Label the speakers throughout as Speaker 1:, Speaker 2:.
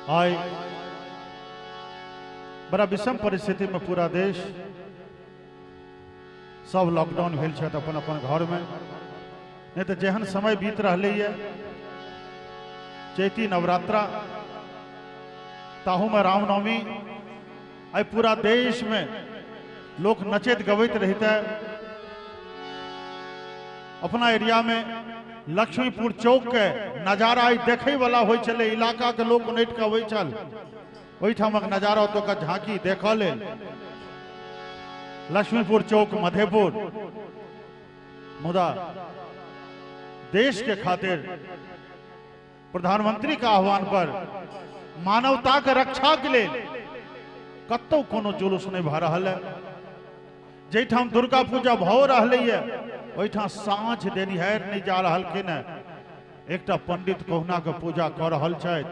Speaker 1: आय बड़ा विषम परिस्थिति में पूरा देश सब लॉकडाउन भेल छथि अपन अपन घर में। नहीं तो जेहन समय बीत रही है चैती नवरात्रा ताहू में रामनवमी आई पूरा देश में लोग नचैत गवैत रहते। अपना एरिया में लक्ष्मीपुर चौक के नजारा देखे वाला हो चले, इलाका के लोग उनट के अबै चल ओहिठामक नजारा तो का झांकी देख ले। लक्ष्मीपुर चौक मधेपुर मुदा देश के खातिर प्रधानमंत्री का आह्वान पर मानवता के रक्षा के लिए कतौ कोनो जुलूस नहीं भ रहा है। जैठाम दुर्गा पूजा भ रही है ओहिठाम साँझ देनिहार नहीं जा रहा कि न एक पंडित कहुना के पूजा कर रहल छथि।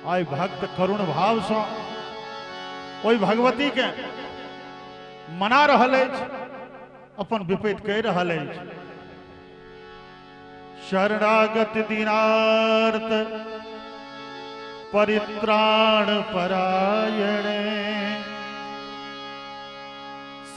Speaker 1: आइ भक्त करुण भाव से ओहि भगवती के मना रहल अछि, अपन विपैत कहि रहल अछि। शरणागत दीनार्त परित्राण परायणे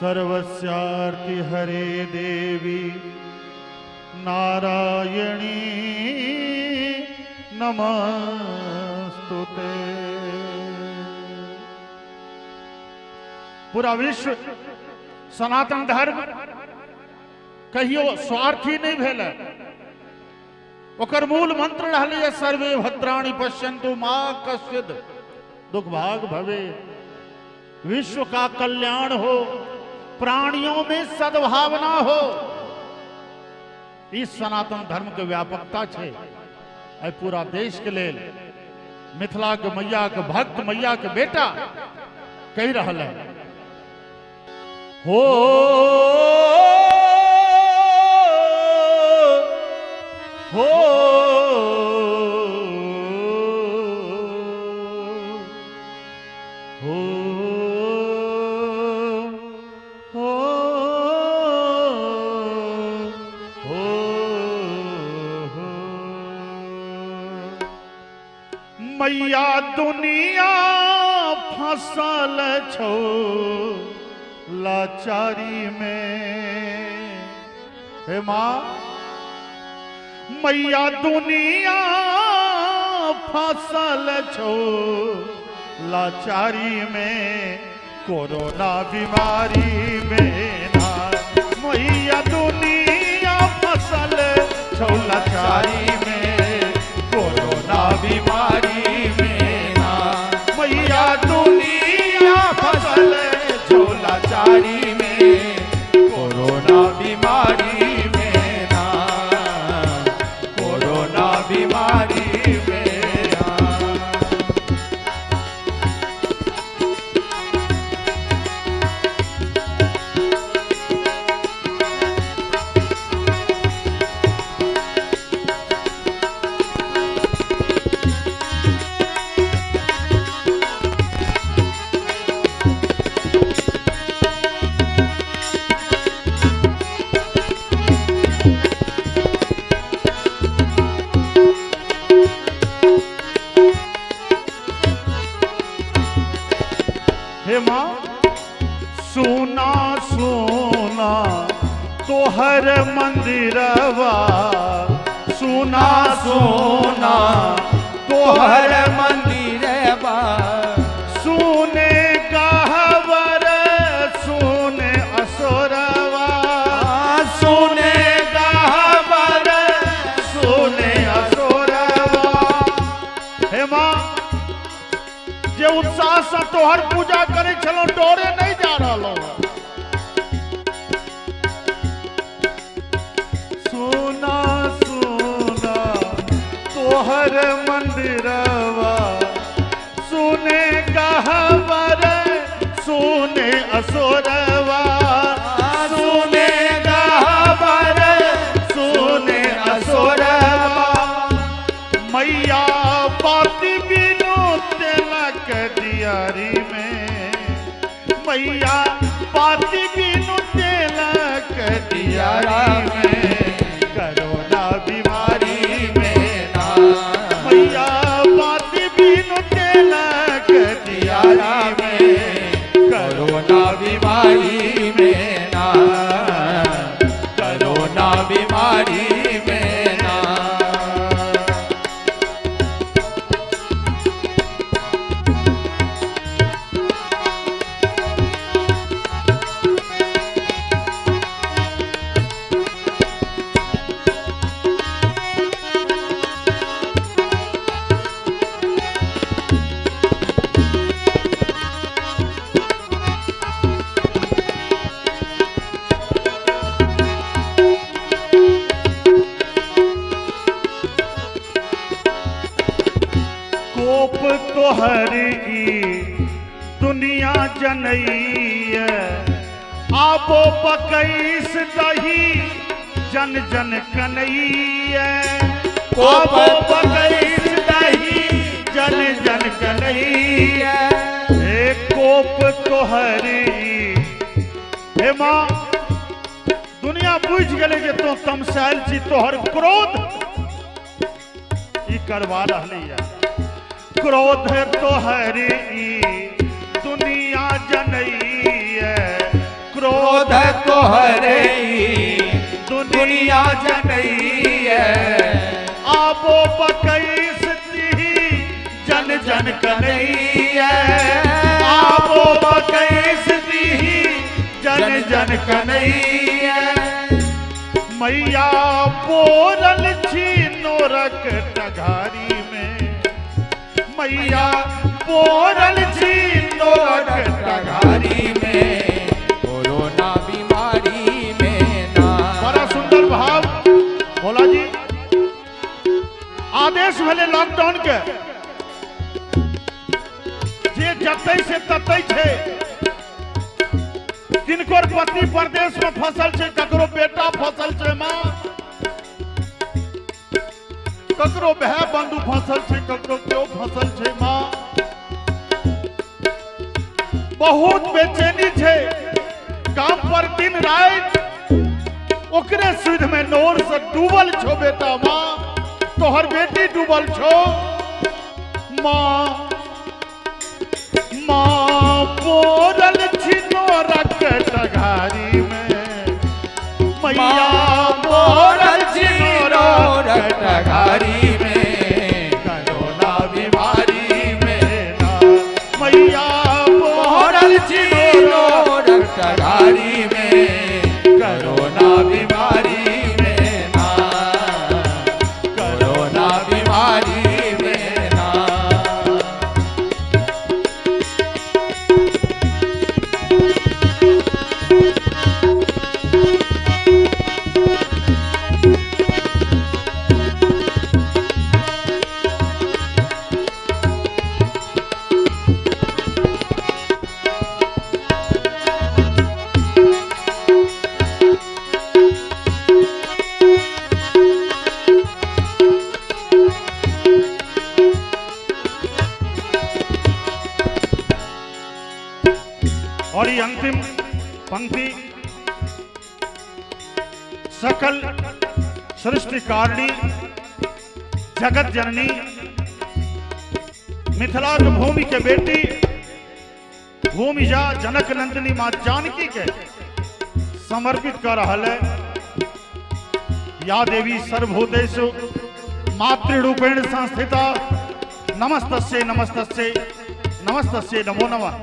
Speaker 1: सर्वस्यार्ति हरे देवी नारायणी नमस्तुते। पूरा विश्व सनातन धर्म कहियो स्वार्थी नहीं भेल। ओकर मूल मंत्र रहले सर्वे भद्राणि पश्यन्तु मा कश्चित् दुर्भाग भवे। विश्व का कल्याण हो, प्राणियों में सद्भावना हो, इस सनातन धर्म के व्यापकता छे। आई पूरा देश के लेल मिथिला के मैया के भक्त मैया के बेटा कही रहल है हो हो मैया दुनिया फसल छो लाचारी में। हे माँ मैया दुनिया फसल छो लाचारी में, कोरोना बीमारी में ना। मैया दुनिया फसल छो लाचारी में, कोरोना बीमारी में ना। मैया दुनिया फसल छो लाचारी में, कोरोना बीमारी में ना, कोरोना बीमारी में ना। हे माँ सोना सोना तोहर मंदिरवा, सोना सोना तोहर मंदिरवा। सुने गहवर सुने असुरवा, सुने गहवर सुने असुरवा। हे माँ जे उत्साह से तोहर पूजा करे छलो डोरे नहीं जा रहा। सोना सोना तोहर मंदिरवा, सुने गहवर सुने असुरवा। सुने गहवर सुने असुरवा। मैया पाती बिनु तिलक दियारी में, मैया पाती बिनु तिलक दियारी में, कोरोना बीमारी में ना। मैया कोप तोहरी दुनिया जनई आबो बकैस दही जन जन कन्हैया
Speaker 2: आबो बकैस दही
Speaker 1: जन जन कन्हैया हे कोप तोहरी। हे माँ दुनिया बुझ गए जे तो तमसाइल छी तोहर क्रोध ई करवा रहली है। क्रोध तोहरी दुनिया जनई
Speaker 2: क्रोध तोहरे दुनिया जनई
Speaker 1: आबो बकैस दी जन जन कन्हैया
Speaker 2: आबो बकैस दी जन जन कन्हैया।
Speaker 1: मैया बोरल छी नोरक टघारी में मैया बोरल छी नोरक टघारी
Speaker 2: में कोरोना बीमारी में ना।
Speaker 1: बड़ा सुंदर भाव भोला जी। आदेश भले लॉकडाउन के जे जतै से ततै छे जिनकोर पति प्रदेश में फसल छे ककरो बेटा फसल छे माँ ककरो भाई बंधु फसल छे ककरो क्यों फसल छे माँ बहुत बेचैनी छे काम पर दिन रात ओकरे सुध में नोर से डूबल छो बेटा माँ तोहर बेटी डूबल छो माँ माँ बोरल छिनो रख टघारी में मैया बोरल छिनो रख
Speaker 2: टघारी में कोरोना बीमारी में ना।
Speaker 1: मैया बोरल छिनो
Speaker 2: रख टघारी में कोरोना बीमारी में ना। कोरोना बीमारी में ना।
Speaker 1: और ये अंतिम पंक्ति सकल सृष्टि कारणी जगत जननी मिथिला के भूमि के बेटी भूमिजा जनक नंदिनी मां जानकी के समर्पित कर रहा है। या देवी सर्वभूतेषु मातृरूपेण संस्थिता नमस्तस्यै नमस्तस्यै नमस्तस्यै नमो नमः।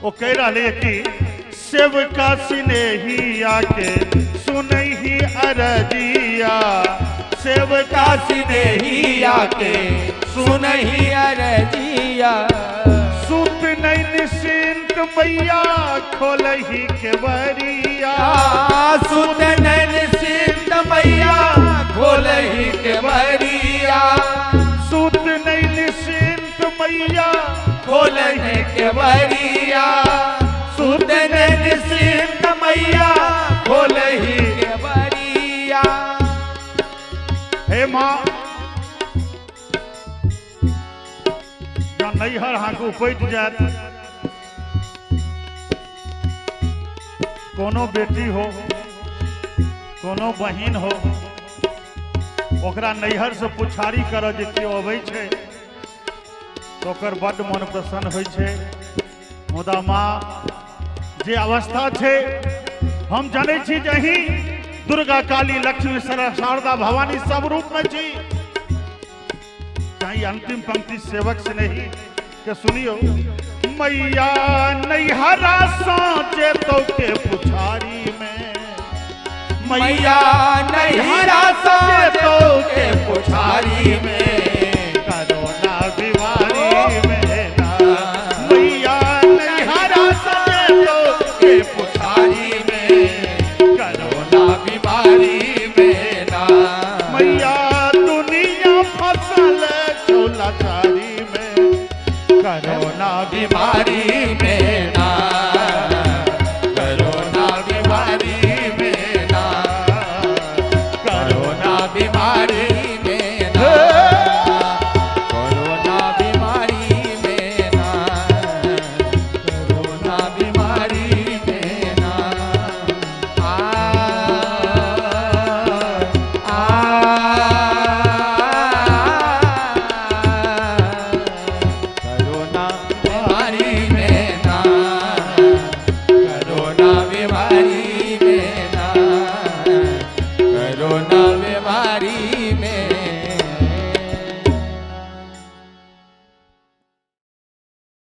Speaker 1: वो कह रहे कि सेवका सिनेहिया के सुनहि अरजिया
Speaker 2: सेवका सिनेहिया के सुनहि अरजिया
Speaker 1: सुत नहीं निश्चिंत मैया खोलहि के बरिया
Speaker 2: सुत नहीं निश्चिंत मैया खोलहि के बरिया
Speaker 1: सुत नहीं निश्चिंत मैया
Speaker 2: खोलहि के बरिया सुत नहीं निश्चिंत मैया खोलहि के बरिया।
Speaker 1: हे माँ जब नैहर हाँकू पैट जात कोनो बेटी हो कोनो बहिन हो ओकरा नैहर से पुछारी कर जे केओ अबै छै तो ओकर बड्ड मन प्रसन्न होइ छै। मुदा माँ जे अवस्था छै हम जानै छी जे अहीं दुर्गा काली लक्ष्मी शारदा भवानी सब रूप में छी। चाहे अंतिम पंक्ति सेवक से नहीं के सुनियो मैया नैहरा साँचे तो के पुछारी में
Speaker 2: मैया नैहरा साँचे तो के पुछारी में
Speaker 1: कोरोना बीमारी में ना मैया नैहरा साँचे तो
Speaker 2: के पुछारी में कोरोना बीमारी में ना
Speaker 1: मैया दुनिया फसल चौलाचारी में
Speaker 2: कोरोना बीमारी में